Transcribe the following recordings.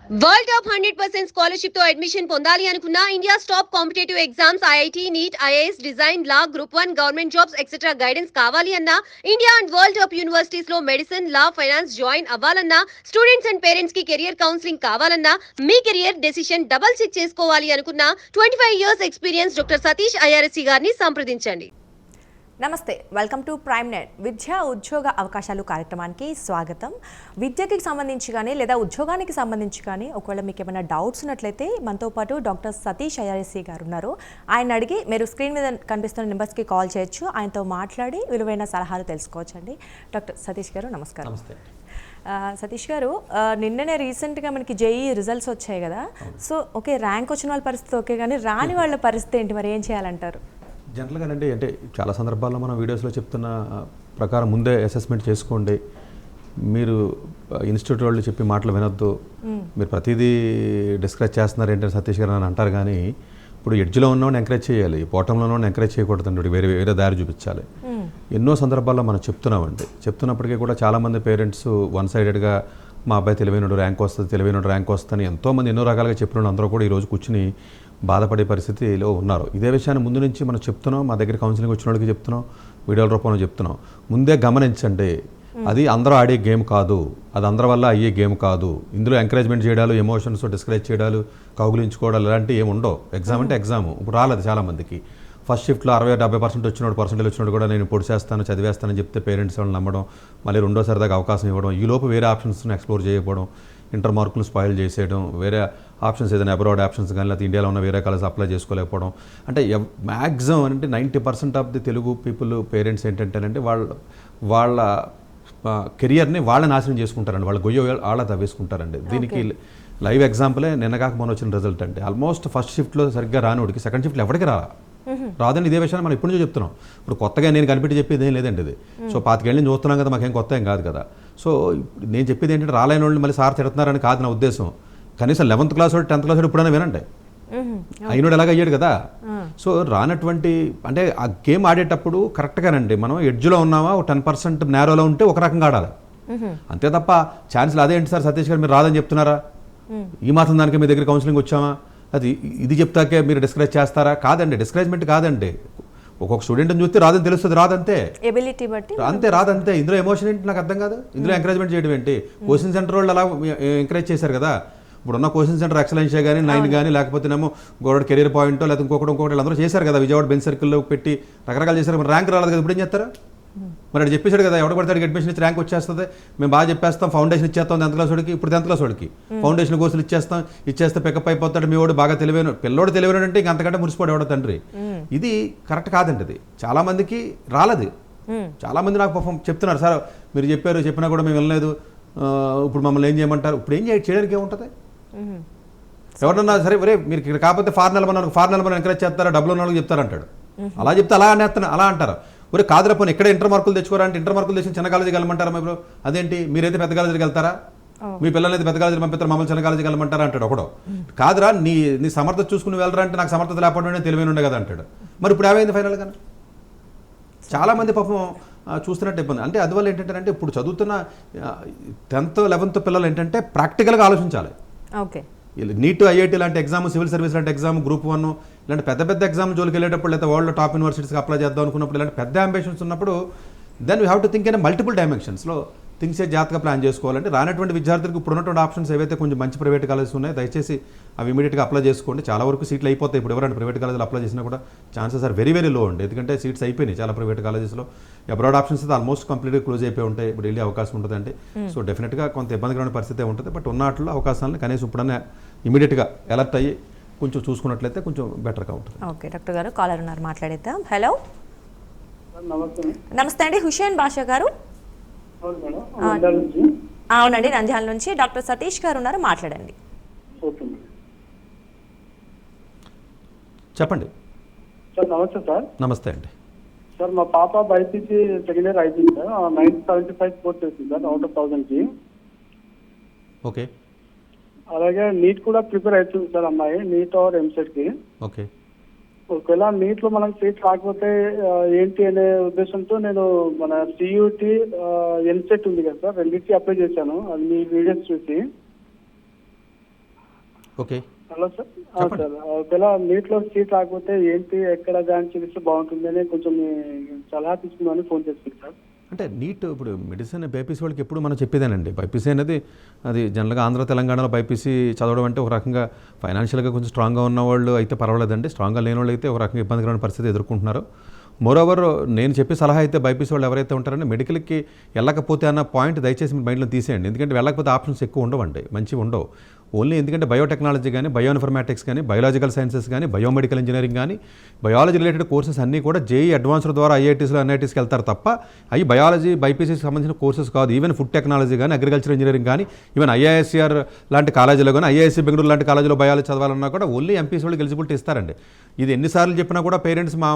World top 100% scholarship తో admission పొందాలి అనుకున్న India top competitive exams IIT NEET IAS design law group 1 government jobs etcetera guidance కావాలి అన్నా India and world top universities లో medicine law finance join అవ్వాలన్నా students and parents కి career counselling కావాలన్నా మీ కెరియర్ డెసిషన్ డబుల్ చెక్ చేసుకోవాలి అనుకున్న 25 years experience doctor Satish IRSC గారిని సంప్రదించండి. నమస్తే, వెల్కమ్ టు ప్రైమ్ నెట్. విద్యా ఉద్యోగ అవకాశాలు కార్యక్రమానికి స్వాగతం. విద్యకి సంబంధించి కానీ లేదా ఉద్యోగానికి సంబంధించి కానీ ఒకవేళ మీకు ఏమైనా డౌట్స్ ఉన్నట్లయితే మనతో పాటు డాక్టర్ సతీష్ ఐఆర్ఎస్సి గారు ఉన్నారు. ఆయన అడిగి మీరు స్క్రీన్ మీద కనిపిస్తున్న నెంబర్స్కి కాల్ చేయొచ్చు. ఆయనతో మాట్లాడి విలువైన సలహాలు తెలుసుకోవచ్చండి. డాక్టర్ సతీష్ గారు నమస్కారం. సతీష్ గారు, నిన్ననే రీసెంట్గా మనకి జేఈ రిజల్ట్స్ వచ్చాయి కదా. సో ఓకే, ర్యాంక్ వచ్చిన వాళ్ళ పరిస్థితి ఓకే, కానీ రాని వాళ్ళ పరిస్థితి ఏంటి, మరి ఏం చేయాలంటారు? జనరల్గానండి, అంటే చాలా సందర్భాల్లో మనం వీడియోస్లో చెప్తున్న ప్రకారం ముందే అసెస్మెంట్ చేసుకోండి, మీరు ఇన్స్టిట్యూట్ వాళ్ళు చెప్పి మాటలు వినొద్దు, మీరు ప్రతిదీ డిస్కరేజ్ చేస్తున్నారు ఏంటంటే సతీష్ గారు అని అంటారు. కానీ ఇప్పుడు ఎడ్జ్లో ఉన్నవాడిని ఎంకరేజ్ చేయాలి, బాటంలో ఉన్నవాడిని ఎంకరేజ్ చేయకూడదండి, వేరే వేరే దారి చూపించాలి. ఎన్నో సందర్భాల్లో మనం చెప్తున్నప్పటికీ కూడా చాలామంది పేరెంట్స్ వన్ సైడెడ్గా మా అబ్బాయి తెలివైనడు ర్యాంక్ వస్తుంది, తెలివైనడు ర్యాంక్ వస్తుందని ఎంతోమంది ఎన్నో రకాలుగా చెప్పిన అందరూ కూడా ఈరోజు కూర్చుని బాధపడే పరిస్థితిలో ఉన్నారు. ఇదే విషయాన్ని ముందు నుంచి మనం చెప్తున్నాం, మా దగ్గర కౌన్సిలింగ్ వచ్చిన వాళ్ళకి చెప్తున్నాం, వీడియోల రూపంలో చెప్తున్నాం. ముందే గమనించండి, అది అందరూ ఆడే గేమ్ కాదు, అది అందరి వల్ల అయ్యే గేమ్ కాదు. ఇందులో ఎంకరేజ్మెంట్ చేయడాలు, ఎమోషన్స్ డిస్కరేజ్ చేయడాలు, కౌగులించుకోవడాలు ఇలాంటివి ఏమి ఉండవు. ఎగ్జామ్ అంటే ఎగ్జామ్. ఇప్పుడు రాలేదు చాలామందికి. ఫస్ట్ షిఫ్ట్లో 60-70% వచ్చినోడు, పర్సెంటేజ్ వచ్చినోడు కూడా నేను పొడి చేస్తాను, చదివేస్తానని చెప్తే పేరెంట్స్ వాళ్ళని నమ్మడం, మళ్ళీ రెండోసారి దాకా అవకాశం ఇవ్వడం, ఈ లోపు వేరే ఆప్షన్స్ని ఎక్స్ప్లోర్ చేయకపోవడం, ఇంటర్ మార్కులు స్పాయిల్ చేసేయడం, వేరే ఆప్షన్స్ ఏదైనా అబ్రాడ్ ఆప్షన్స్ కానీ లేకపోతే ఇండియాలో ఉన్న వేరే కాలేజ్ అప్లై చేసుకోలేకపోవడం. అంటే మ్యాక్సిమం అంటే 90% of the Telugu people parents ఏంటంటేనంటే వాళ్ళ కెరియర్ని వాళ్ళ నాశనం చేసుకుంటారండి, వాళ్ళ గొయ్య వాళ్ళ తవ్వేసుకుంటారండి. దీనికి లైవ్ ఎగ్జాంపులే నిన్నగాక మొన్న వచ్చిన రిజల్ట్ అండి. ఆల్మోస్ట్ ఫస్ట్ షిఫ్ట్లో సరిగ్గా రానివాడికి సెకండ్ షిఫ్ట్లో ఎవరికి రాదని ఇదే విషయాన్ని మనం ఇప్పటి నుంచి చెప్తున్నాం. ఇప్పుడు కొత్తగా నేను కనిపెట్టి చెప్పేది ఏం లేదండి ఇది. సో 25 ఏళ్ళని చూస్తున్నాం కదా, మాకేం కొత్త ఏం కాదు కదా. సో నేను చెప్పేది ఏంటంటే రాలేని వాళ్ళు మళ్ళీ సార్ తిడుతున్నారని కాదు నా ఉద్దేశం. కనీసం 11th క్లాస్ వాడు 10th క్లాస్ వాడు ఇప్పుడైనా వినండి, అయినోడు ఎలాగ అయ్యాడు కదా. సో రానటువంటి అంటే ఆ గేమ్ ఆడేటప్పుడు కరెక్ట్గానండి మనం ఎడ్జ్లో ఉన్నామా, 10% నేరోలో ఉంటే ఒక రకంగా ఆడాలి, అంతే తప్ప ఛాన్స్లు అదేంటి సార్ సతీష్ గారు మీరు రాదని చెప్తున్నారా, ఈ మాత్రం దానికి మీ దగ్గర కౌన్సిలింగ్ వచ్చామా, అది ఇది చెప్తాకే మీరు డిస్కరేజ్ చేస్తారా? కాదండి, డిస్కరేజ్మెంట్ కాదండి. ఒక్కొక్క స్టూడెంట్ని చూస్తే రాదని తెలుస్తుంది, రాదంతే, ఎబిలిటీ బట్టి అంతే, రాదంతే. ఇందులో ఎమోషన్ ఏంటి నాకు అర్థం కాదు. ఇందులో ఎంకరేజ్మెంట్ చేయడం ఏంటి? కోచింగ్ సెంటర్ వాళ్ళు అలా ఎంకరేజ్ చేశారు కదా. ఇప్పుడున్న కోచింగ్ సెంటర్ ఎక్సలెన్షియా కానీ 9 కానీ లేకపోతేనేమో గోడ కెరీర్ పాయింట్ లేకపోతే ఇంకొకటి అందరూ చేశారు కదా. విజయవాడ బెంచ్ సర్కిల్లో పెట్టి రకరకాలు చేశారు. మరి ర్యాంక్ రాలేదు కదా, ఇప్పుడు ఏం చేస్తారా? మరి అది చెప్పేశాడు కదా, ఎవడ పడితే అడ్మిషన్ ఇచ్చి ర్యాంక్ వచ్చేస్తుంది, మేము బాగా చెప్పేస్తాం, ఫౌండేషన్ ఇచ్చేస్తాం 10th క్లాస్ వాడికి. ఇప్పుడు 10th క్లాస్ వాడికి ఫౌండేషన్ కోర్సులు ఇచ్చేస్తే పికప్ అయిపోతాడు, మీ వాడు బాగా తెలివైన పిల్లోడు తెలివైన అంటే ఇంక అంతకంటే మురిసిపోడు ఎవడో తండ్రి. ఇది కరెక్ట్ కాదండి. ఇది చాలా మందికి రాలేదు. చాలా మంది నాకు పాపం చెప్తున్నారు, సార్ మీరు చెప్పినా కూడా మేము వెళ్ళలేదు, ఇప్పుడు మమ్మల్ని ఏం చేయమంటారు? ఇప్పుడు ఏం చేయడానికి ఏముంటుంది? ఎవరన్నా సరే ఒరే మీరు ఇక్కడ కాకపోతే ఫారెన్ నెలమని ఎంకరేజ్ చేస్తారా, డబ్బులు ఉన్న వాళ్ళకి చెప్తారంటాడు. అలా చెప్తే అలా అంటారు. ఒరే కాదురా పోనీ ఇక్కడ ఇంటర్ మార్కులు తెచ్చుకోరా అంటే ఇంటర్ మార్కులు తెచ్చి చిన్న కాలేజీకి వెళ్ళమంటారా? మీరు అదేంటి, మీరైతే పెద్ద కాలేజీకి వెళ్తారా, మీ పిల్లలైతే పెద్ద కాలేజీకి పంపిస్తారు, మమ్మల్ని చిన్న కాలేజీకి వెళ్ళమంటారా అంటాడు ఒకడు. కాదురా నీ సమర్థత చూసుకుని వెళ్ళరా అంటే నాకు సమర్థత లేకపోవడం తెలివైన ఉండే కదా అంటాడు. మరి ఇప్పుడు ఏమైంది ఫైనల్గా? చాలా మంది పాపం చూస్తున్నట్టు ఇబ్బంది. అంటే అందువల్ల ఏంటంటే ఇప్పుడు చదువుతున్న 10th 11th పిల్లలు ఏంటంటే ప్రాక్టికల్గా ఆలోచించాలి. ఓకే, నీట్ ఐఐటీ లాంటి ఎగ్జామ్, సివిల్ సర్వీస్ లాంటి ఎగ్జామ్, గ్రూప్ 1 ఇలాంటి పెద్ద ఎగ్జామ్ జోలికి వెళ్ళేటప్పుడు లేదా వరల్డ్ టాప్ యూనివర్సిటీస్కి అప్లై చేద్దాం అనుకున్నప్పుడు ఇలాంటి పెద్ద అంబిషన్స్ ఉన్నప్పుడు then we have to think in multiple డైమెన్షన్స్లో థింగ్స్ జాగ్రత్తగా ప్లాన్ చేసుకోవాలంటే రానటువంటి విద్యార్థులకు ఇప్పుడు ఉన్నటువంటి ఆప్షన్స్ ఏవైతే కొంచెం మంచి ప్రైవేట్ కాలేజెస్ ఉన్నాయో దయచేసి అవి ఇమీడియట్గా అప్లై చేసుకోండి. చాలా వరకు సీట్లు అయిపోతాయి. ఇప్పుడు ఎవరైనా ప్రైవేట్ కాలేజీలో అప్లై చేసినా కూడా chances are very very low అండి, ఎందుకంటే సీట్స్ అయిపోయినాయి చాలా ప్రైవేట్ కాలేజెస్లో. అబ్రాడ్ ఆప్షన్స్ అయితే ఆల్మోస్ట్ కంప్లీట్గా క్లోజ్ అయిపోయి ఉంటాయి. ఇప్పుడు వెళ్ళే అవకాశం ఉంటుందండి. సో డెఫినెట్గా కొంత ఇబ్బందికరమైన పరిస్థితి ఉంటుంది. బట్ ఉన్న వాటిలో అవకాశాలను కనీసం ఇప్పుడన్నా ఇమీడియట్గా అలర్ట్ అయ్యి కొంచెం చూసుకున్నట్లయితే కొంచెం బెటర్గా ఉంటుంది. ఓకే డాక్టర్ గారు, కాలర్ ఉన్నారు, మాట్లాడేద్దాం. హలో, నమస్తే అండి, హుషేన్ బాషా గారు. అవునండి, నంద్యాల నుంచి డాక్టర్ సతీష్ గారు ఉన్నారు, మాట్లాడండి. చెప్పండి సార్. నమస్తే సార్. నమస్తే అండి. సార్ మా పాప బైపీసీ సెకండ్ ఇయర్ అయిపోయింది సార్. 975 స్కోర్ చేసింది సార్ అవుట్ ఆఫ్ 1000కి. ఓకే, అలాగే నీట్ కూడా ప్రిపేర్ అవుతుంది సార్ అమ్మాయి, నీట్ ఆర్ ఎంసెట్కి. ఓకే, ఒకవేళ నీట్లో మనకు సీట్ రాకపోతే ఏంటి అనే ఉద్దేశంతో నేను మన సియూటీ ఎంసెట్ ఉంది కదా సార్, రెండింటికి అప్లై చేశాను. అది మీ వీడియోస్ చూసి ఓకే. Hello sir. సార్ ఒకవేళ నీట్లో సీట్ రాకపోతే ఏంటి, ఎక్కడ జాయిన్ చేస్తే బాగుంటుంది అని కొంచెం మీ సలహా తీసుకుందామని ఫోన్ చేస్తుంది సార్. అంటే నీట్ ఇప్పుడు మెడిసిన్ బైపీసీ వాళ్ళకి ఎప్పుడు మనం చెప్పేదేనండి. బైపీసీ అనేది అది జనరల్గా ఆంధ్ర తెలంగాణలో బైపీసీ చదవడం అంటే ఒక రకంగా ఫైనాన్షియల్గా కొంచెం స్ట్రాంగ్గా ఉన్న వాళ్ళు అయితే పర్వాలేదండి. స్ట్రాంగ్గా లేని వాళ్ళు అయితే ఒక రకంగా ఇబ్బందికరమైన పరిస్థితి ఎదుర్కొంటున్నారు. మోరోవర్ నేను చెప్పే సలహా అయితే బైపీసీ వాళ్ళు ఎవరైతే ఉంటారో మెడికల్కి వెళ్ళకపోతే అన్న పాయింట్ దయచేసి మీ మైండ్లో తీసేయండి. ఎందుకంటే వెళ్ళకపోతే ఆప్షన్స్ ఎక్కువ ఉండవండి, మంచివి ఉండవు. ఓన్లీ ఎందుకంటే బయోటెక్నాలజీ కానీ, బయోఇన్ఫర్మాటిక్స్ కానీ, బయోలాజికల్ సైన్సెస్ కానీ, బయోమెడికల్ ఇంజనీరింగ్ కానీ, బయాలజీ రిలేటెడ్ కోర్సెస్ అన్నీ కూడా జేఈ అడ్వాన్స్డ్ ద్వారా ఐఐటీస్లో ఎన్ఐటీస్కి వెళ్తారు తప్ప అవి బయాలజీ బైపీసీకి సంబంధించిన కోర్సెస్ కాదు. ఈవెన్ ఫుడ్ టెక్నాలజీ కానీ, అగ్రికల్చర్ ఇంజనీరింగ్ కానీ, ఈవెన్ ఐఐఎస్ఆర్ లాంటి కాలేజీలో కానీ, ఐఐఎస్సీ బెంగళూరు లాంటి కాలేజీలో బయాలజీ చదవాలన్నా కూడా ఓన్లీ ఎంపీసీ వాళ్ళకి ఎలిజిబిలిటీ ఇస్తారండి. ఇది ఎన్నిసార్లు చెప్పినా కూడా పేరెంట్స్ మా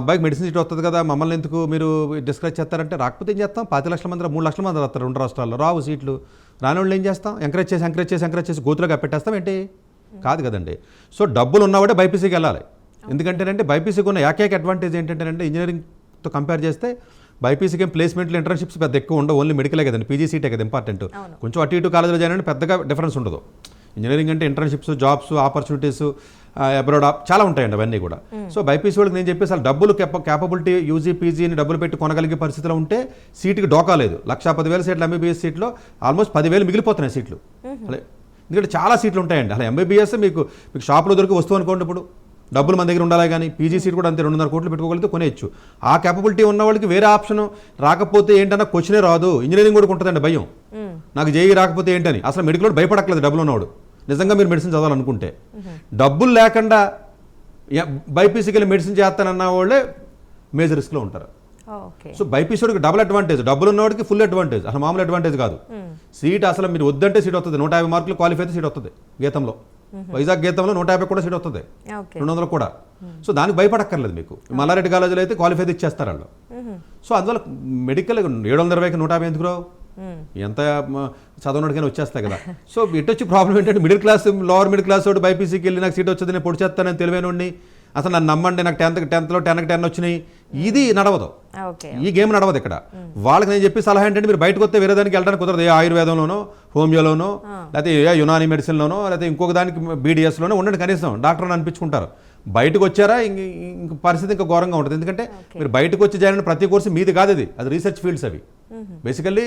అబ్బాయికి మెడిసిన్ సీట్ వస్తుంది కదా, మమ్మల్ని ఎందుకు మీరు డిస్కరేజ్ చేస్తారంటే, రాకపోతే ఏం చేస్తాం, 10 లక్షల మంది 3 లక్షల మంది వస్తారు 2 రాష్ట్రాల్లో, రావు సీట్లు. రాని వాళ్ళు ఏం చేస్తాం, ఎంకరేజ్ చేసి గోతులుగా పెట్టేస్తాం ఏంటి, కాదు కదండి. సో డబ్బులు ఉన్నవాడే బైపీసీకి వెళ్ళాలి. ఎందుకంటేనంటే బైపీసీకి ఉన్న ఏకైక అడ్వాంటేజ్ ఏంటంటే ఇంజనీరింగ్తో కంపేర్ చేస్తే బైపీసీకి ప్లేస్మెంట్లు ఇంటర్న్షిప్స్ పెద్ద ఎక్కువ ఉండవు. ఓన్లీ మెడికలే కదండి, పీజీ సీటే కదా ఇంపార్టెంట్. కొంచెం అటు ఇటు కాలేజీలో జాయిన్ అంటే పెద్దగా డిఫరెన్స్ ఉండదు. ఇంజనీరింగ్ అంటే ఇంటర్న్షిప్స్, జాబ్స్, ఆపర్చునిటీస్ అబ్రాడ్ చాలా ఉంటాయండి అవన్నీ కూడా. సో బైపీసీ వాళ్ళకి నేను చెప్పేసి అసలు డబ్బులు క్యాపబిలిటీ యూజీ పీజీని డబ్బులు పెట్టి కొనగలిగే పరిస్థితిలో ఉంటే సీటుకి డోకా లేదు. 1,10,000 సీట్లు ఎంబీబీఎస్ సీట్లో ఆల్మోస్ట్ 10,000 మిగిలిపోతున్నాయి సీట్లు. అలా ఎందుకంటే చాలా సీట్లు ఉంటాయండి. అలా ఎంబీబీఎస్ మీకు షాప్లో దొరికి వస్తువు అనుకోండి, ఇప్పుడు డబ్బులు మన దగ్గర ఉండాలి. కానీ పీజీ సీట్ కూడా అంతే 2.5 కోట్లు పెట్టుకోగలిగితే కొనేయచ్చు. ఆ క్యాపబిలిటీ ఉన్న వాళ్ళకి వేరే ఆప్షన్ రాకపోతే ఏంటన్నా క్వశ్చనే రాదు. ఇంజనీరింగ్ కూడా ఉంటుందండి భయం, నాకు జేఈ రాకపోతే ఏంటని. అసలు మెడికల్ కూడా భయపడక్కలేదు డబ్బులు ఉన్నవాడు. నిజంగా మీరు మెడిసిన్ చదవాలనుకుంటే డబ్బులు లేకుండా బైపీసీకి వెళ్ళి మెడిసిన్ చేస్తానన్న వాళ్ళే మేజర్ రిస్క్లో ఉంటారు. సో బైపీసీకి డబుల్ అడ్వాంటేజ్, డబ్బులు ఉన్నవాడికి ఫుల్ అడ్వాంటేజ్, అసలు మామూలు అడ్వాంటేజ్ కాదు. సీట్ అసలు మీరు వద్దంటే సీట్ వస్తుంది. 150 మార్కులు క్వాలిఫై అయితే సీట్ వస్తుంది గీతంలో. వైజాగ్ గీతంలో 150 కూడా సీట్ వస్తుంది, 200 కూడా. సో దానికి భయపడక్కర్లేదు మీకు. మల్లారెడ్డి కాలేజీలో అయితే క్వాలిఫై ఇచ్చేస్తారు వాళ్ళు. సో అందువల్ల మెడికల్ 720కి 150 ఎందుకు రావు, ఎంత చదవనోడికైనా వచ్చేస్తాయి కదా. సో ఇటొచ్చి ప్రాబ్లం ఏంటంటే middle class, lower middle class వాడు బైపీసీకి వెళ్ళి నాకు సీట్ వచ్చింది నేను పొడి చేస్తానని తెలివైనోడిని, అసలు నన్ను నమ్మండి నాకు 10th 10 వచ్చినాయి, ఇది నడవదు. ఈ గేమ్ నడవదు ఇక్కడ. వాళ్ళకి నేను చెప్పి సలహా ఏంటంటే మీరు బయటకు వస్తే వేరే దానికి వెళ్ళడానికి కుదరదు. ఏ ఆయుర్వేదంలోనో, హోమియోలోనో, లేకపోతే ఏ యునాని మెడిసిన్లోనో, లేకపోతే ఇంకొక దానికి బీడీఎస్లోనో ఉండండి, కనీసం డాక్టర్ అని అనిపించుకుంటారు. బయటకు వచ్చారా ఇంక పరిస్థితి ఇంకా ఘోరంగా ఉంటుంది. ఎందుకంటే మీరు బయటకు వచ్చి జాయిన్ అయిన ప్రతి కోర్సు మీది కాదు, అది రీసెర్చ్ ఫీల్డ్స్. అవి basically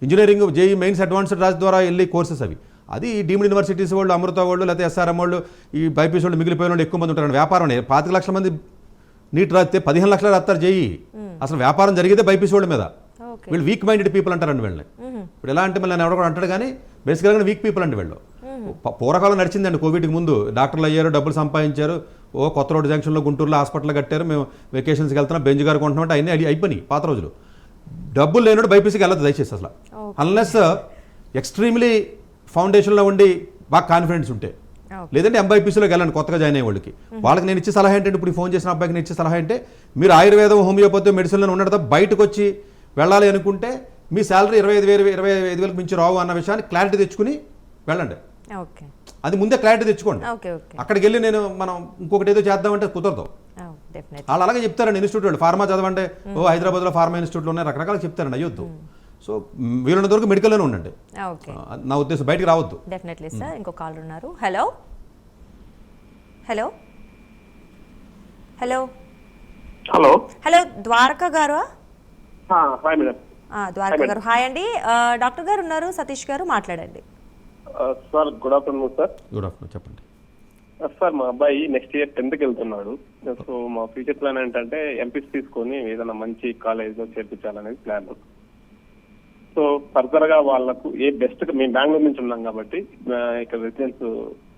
engineering JEE mains advanced Raj ద్వారా వెళ్ళి కోర్సెస్ అవి. అది డీమ్డ్ యూనివర్సిటీస్ వాళ్ళు, అమృత వాళ్ళు, లేకపోతే ఎస్ఆర్ఎం వాళ్ళు, ఈ బైపీసీ వాళ్ళు మిగిలిపోయిన వాళ్ళు ఎక్కువ మంది ఉంటారు. వ్యాపారం 25 లక్షల మంది నీట్ రాస్తే 15 లక్షలు రాస్తారు జేఈ. అసలు వ్యాపారం జరిగితే బైపీసీ వాళ్ళ మీద. వీళ్ళు వీక్ మైండెడ్ పీపుల్ అంటారండి వీళ్ళని. ఇప్పుడు ఎలా అంటే మళ్ళీ ఎవడో కూడా అంటాడు కానీ బేసికల్గా వీక్ పీపుల్ అండి వీళ్ళు. పూర్వకాలం నడిచిందండి, కోవిడ్కి ముందు డాక్టర్లు అయ్యారు, డబ్బులు సంపాదించారు, కొత్త రోడ్ జంక్షన్లో గుంటూరులో హాస్పిటల్ కట్టారు, మేము వెకేషన్స్కి వెళ్తున్నాం, బెంజ్ గారు కొంటున్నాం అంటే అన్నీ అయిపోయినాయి పాత రోజులు. డబ్బులు లేనోడు బైపీసీకి వెళ్ళదు దయచేసి అసలు, అన్లెస్ ఎక్స్ట్రీమ్లీ ఫౌండేషన్లో ఉండి బాగా కాన్ఫిడెన్స్ ఉంటే. లేదంటే ఎంబైపీసీలోకి వెళ్ళండి కొత్తగా జాయిన్ అయ్యే వాళ్ళకి నేను ఇచ్చే సలహా ఏంటంటే, ఇప్పుడు ఫోన్ చేసిన అబ్బాయికి నేను ఇచ్చే సలహా ఏంటంటే, మీరు ఆయుర్వేదం, హోమియోపతి, మెడిసిన్లో ఉండడం బయటకు వచ్చి వెళ్ళాలి అనుకుంటే మీ శాలరీ 25,000 మించి రావు అన్న విషయాన్ని క్లారిటీ తెచ్చుకుని వెళ్ళండి. అది ముందే క్లారిటీ తెచ్చుకోండి. అక్కడికి వెళ్ళి మనం ఇంకొకటి ఏదో చేద్దామంటే కుదరదు. వాళ్ళు అలాగే చెప్తారండి ఇన్స్టిట్యూట్ వాళ్ళు, ఫార్మా చదవంటే హైదరాబాద్లో ఫార్మా ఇన్స్టిట్యూట్లో ఉన్నాయి, రకరకాల చెప్తారండి, అయ్యొద్దు. సో వీళ్ళంత వరకు మెడికల్లోనే ఉండండి, నా ఉద్దేశం, బయటికి రావద్దు. Definitely sir. ఇంకో కాల్ ఉన్నారు. Hello hello hello hello hello Dwaraka garu? Hi madam. Dwaraka garu hi అండి. డాక్టర్ గారు ఉన్నారు, సతీష్ గారు మాట్లాడండి. Sir good afternoon sir. Good afternoon, చెప్పండి. సార్ మా అబ్బాయి నెక్స్ట్ ఇయర్ 10th వెళ్తున్నాడు. సో మా ఫ్యూచర్ ప్లాన్ ఏంటంటే ఎంపీసీ తీసుకొని ఏదైనా మంచి కాలేజ్లో చేర్పించాలనేది ప్లాన్. సో ఫర్దర్ గా వాళ్ళకు ఏ బెస్ట్, మేము బెంగళూరు నుంచి ఉన్నాం కాబట్టి ఇక్కడ రెసిడెన్స్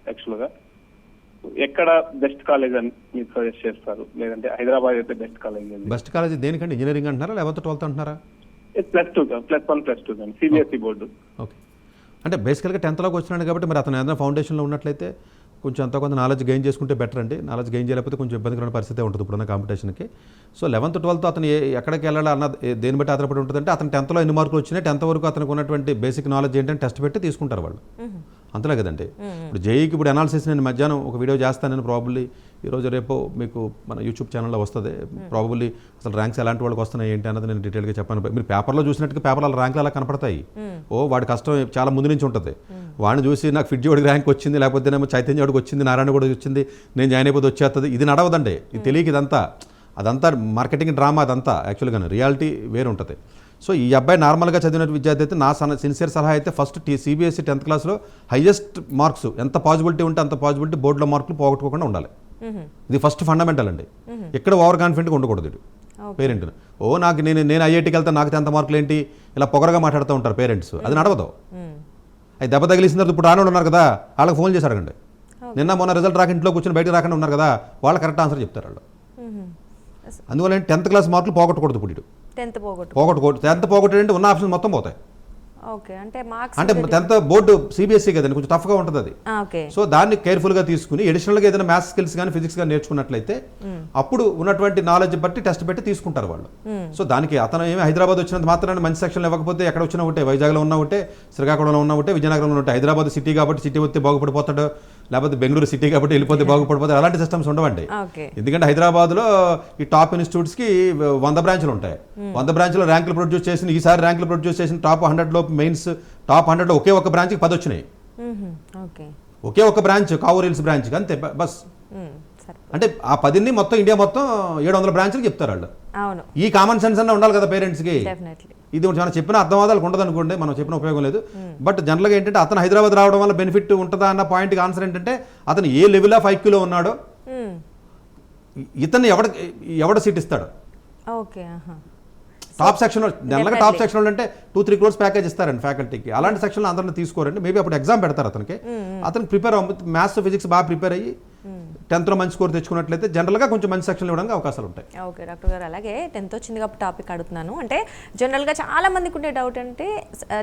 యాక్చువల్గా ఎక్కడ బెస్ట్ కాలేజ్ అని మీరు సజెస్ట్ చేస్తారు? లేదంటే హైదరాబాద్ అయితే బెస్ట్ కాలేజ్? బెస్ట్ కాలేజ్ దేనికంటే ఇంజనీరింగ్ అంటున్నారా లేకపోతే 12th అంటున్నారా? +2 +1 కానీ సిబిఎస్ఈ బోర్డు. ఓకే, అంటే బేసికల్గా 10thలోకి వచ్చినాడు కాబట్టి మరి అతను ఏదైనా ఫౌండేషన్లో ఉన్నట్లయితే కొంచెం అంత కొంత నాలెడ్జ్ గెయిన్ చేసుకుంటే బెటర్ అండి. నాలెడ్జ్ గెయిన్ చేయలేకపోతే కొంచెం ఇబ్బందికరమైన పరిస్థితి ఉంటుంది ఇప్పుడున్న కాంపిటీషన్కి. సో 11th 12th అతను ఎక్కడికి వెళ్ళాలి అన్న దేని బట్టి ఆధారపడి ఉంటుందంటే, అతను 10thలో ఎన్ని మార్కులు వచ్చినాయి, 10th వరకు అతనికి ఉన్నటువంటి బేసిక్ నాలెడ్జ్ ఏంటంటే టెస్ట్ పెట్టి తీసుకుంటారు వాళ్ళు, అంతలే కదండి. ఇప్పుడు జేఈకి ఇప్పుడు అనాలిసిస్ నేను మధ్యాహ్నం ఒక వీడియో చేస్తాను, నేను ప్రాబ్లీ ఈరోజు రేపు మీకు మన యూట్యూబ్ ఛానల్లో వస్తుంది. ప్రాబబ్లీ అసలు ర్యాంక్స్ ఎలాంటి వాళ్ళకి వస్తున్నాయి ఏంటి అన్నది నేను డీటెయిల్గా చెప్పాను. మీరు పేపర్లో చూసినట్టుగా పేపర్లో ర్యాంకులు అలా కనపడతాయి. వాడి కష్టం చాలా ముందు నుంచి ఉంటుంది. వాడిని చూసి నాకు ఫిడ్జోడికి ర్యాంక్ వచ్చింది, లేకపోతే ఏమో చైతన్యవాడికి వచ్చింది, నారాయణ కూడా వచ్చింది, నేను జాయిన్ అయిపోతే వచ్చేస్తుంది. ఇది నడవదండి. ఇది తెలియక అదంతా మార్కెటింగ్ డ్రామా. అదంతా యాక్చువల్గా రియాలిటీ వేరు ఉంటుంది. సో ఈ అబ్బాయి నార్మల్గా చదివిన విద్యార్థి అయితే నా సిన్సియర్ సలహా అయితే ఫస్ట్ సిబిఎస్ఈ 10th క్లాస్లో హైయెస్ట్ మార్క్స్ ఎంత పాజిబిలిటీ ఉంటే అంత పాజిబిలిటీ బోర్డులో మార్కులు పోగొట్టుకోకుండా ఉండాలి. ఇది ఫస్ట్ ఫండమెంటల్ అండి. ఎక్కడ ఓవర్ కాన్ఫిడెంట్గా ఉండకూడదు ఇది పేరెంట్. నాకు నేను ఐఐటీకి వెళ్తే నాకు 10th మార్కులు ఏంటి ఇలా పొగరగా మాట్లాడుతూ ఉంటారు పేరెంట్స్. అది నడవదు. అది దెబ్బ తగిలిసిన తర్వాత ఇప్పుడు రానోళ్ళు ఉన్నారు కదా, వాళ్ళకి ఫోన్ చేసి అడగండి. నిన్న మొన్న రిజల్ట్ రాక ఇంట్లో కూర్చొని బయటకు రాకుండా ఉన్నారు కదా, వాళ్ళు కరెక్ట్ ఆన్సర్ చెప్తారు వాళ్ళు. అందువల్ల 10th క్లాస్ మార్కులు పోగొట్టకూడదు. ఇప్పుడు 10th పోగొట్టాడంటే ఉన్న ఆప్షన్ మొత్తం పోతాయి. అంటే 10th బోర్డు సిబిఎస్ఈ కదండి, కొంచెం టఫ్గా ఉంటుంది అది. సో దాన్ని కేర్ఫుల్గా తీసుకుని అడిషనల్గా ఏదైనా మ్యాథ్స్ స్కిల్స్ కానీ ఫిజిక్స్ కానీ నేర్చుకున్నట్లయితే అప్పుడు ఉన్నటువంటి నాలెడ్జ్ బట్టి టెస్ట్ పెట్టి తీసుకుంటారు వాళ్ళు. సో దానికి అతను ఏమి హైదరాబాద్ వచ్చినంత మాత్రాన్ని మంచి సెక్షన్లు ఇవ్వకపోతే ఎక్కడ వచ్చినా ఉంటే, వైజాగ్లో ఉన్నా ఉంటే, శ్రీకాకుళంలో ఉన్నా ఉంటే, విజయనగరంలో ఉంటే, హైదరాబాద్ సిటీ కాబట్టి సిటీ వస్తే బాగుపడిపోతాడు, లేకపోతే బెంగళూరు సిటీ కాబట్టి వెళ్ళిపోతే బాగుపడిపోతారు. అలాంటి సిస్టమ్స్ ఉండవండి. ఎందుకంటే హైదరాబాద్లో ఈ టాప్ ఇన్స్టిట్యూట్స్కి 100 బ్రాంచ్లు ఉంటాయి. 100 బ్రాంచ్లో ర్యాంకులు ప్రొడ్యూస్ చేసిన ఈసారి ర్యాంకులు ప్రొడ్యూస్ చేసిన టాప్ 100లో మెయిన్స్ టాప్ 100లో ఒకే ఒక బ్రాంచ్కి 10 వచ్చినాయి. ఒకే ఒక బ్రాంచ్ కావూర్ హిల్స్ బ్రాంచ్ అంతే బస్. అంటే ఆ 10ని మొత్తం ఇండియా మొత్తం 700 బ్రాంచ్లు చెప్తారు వాళ్ళు. ఈ కామన్ సెన్స్ అన్న ఉండాలి కదా పేరెంట్స్కి. ఇది మనం చెప్పిన అర్థవాదాలకు ఉండదు అనుకోండి, మనం చెప్పిన ఉపయోగం లేదు. బట్ జనరల్గా ఏంటంటే అతను హైదరాబాద్ రావడం వల్ల బెనిఫిట్ ఉంటుందా అన్న పాయింట్కి ఆన్సర్ ఏంటంటే అతను ఏ లెవెల్ ఆఫ్ ఐక్యూలో ఉన్నాడో ఇతన్ని ఎవడ సీట్ ఇస్తాడు. టాప్ సెక్షన్ జనరల్గా టాప్ సెక్షన్ అంటే 2-3 crores ప్యాకేజ్ ఇస్తారండి ఫ్యాకల్టీకి. అలాంటి సెక్షన్లో అందరిని తీసుకోరండి. మేబీ అప్పుడు ఎగ్జామ్ పెడతారు అతనికి ప్రిపేర్ మ్యాథ్స్ ఫిజిక్స్ బాగా ప్రిపేర్ అయ్యి 10th లో మంచి స్కోర్ తెచ్చుకున్నట్లయితే జనరల్గా కొంచెం మంచి సెక్షన్లు ఇవ్వడానికి అవకాశాలు ఉంటాయి. ఓకే డాక్టర్ గారు, అలాగే 10th వచ్చింది కాబట్టి టాపిక్ అడుగుతున్నాను. అంటే జనరల్గా చాలా మందికి ఉండే డౌట్ అంటే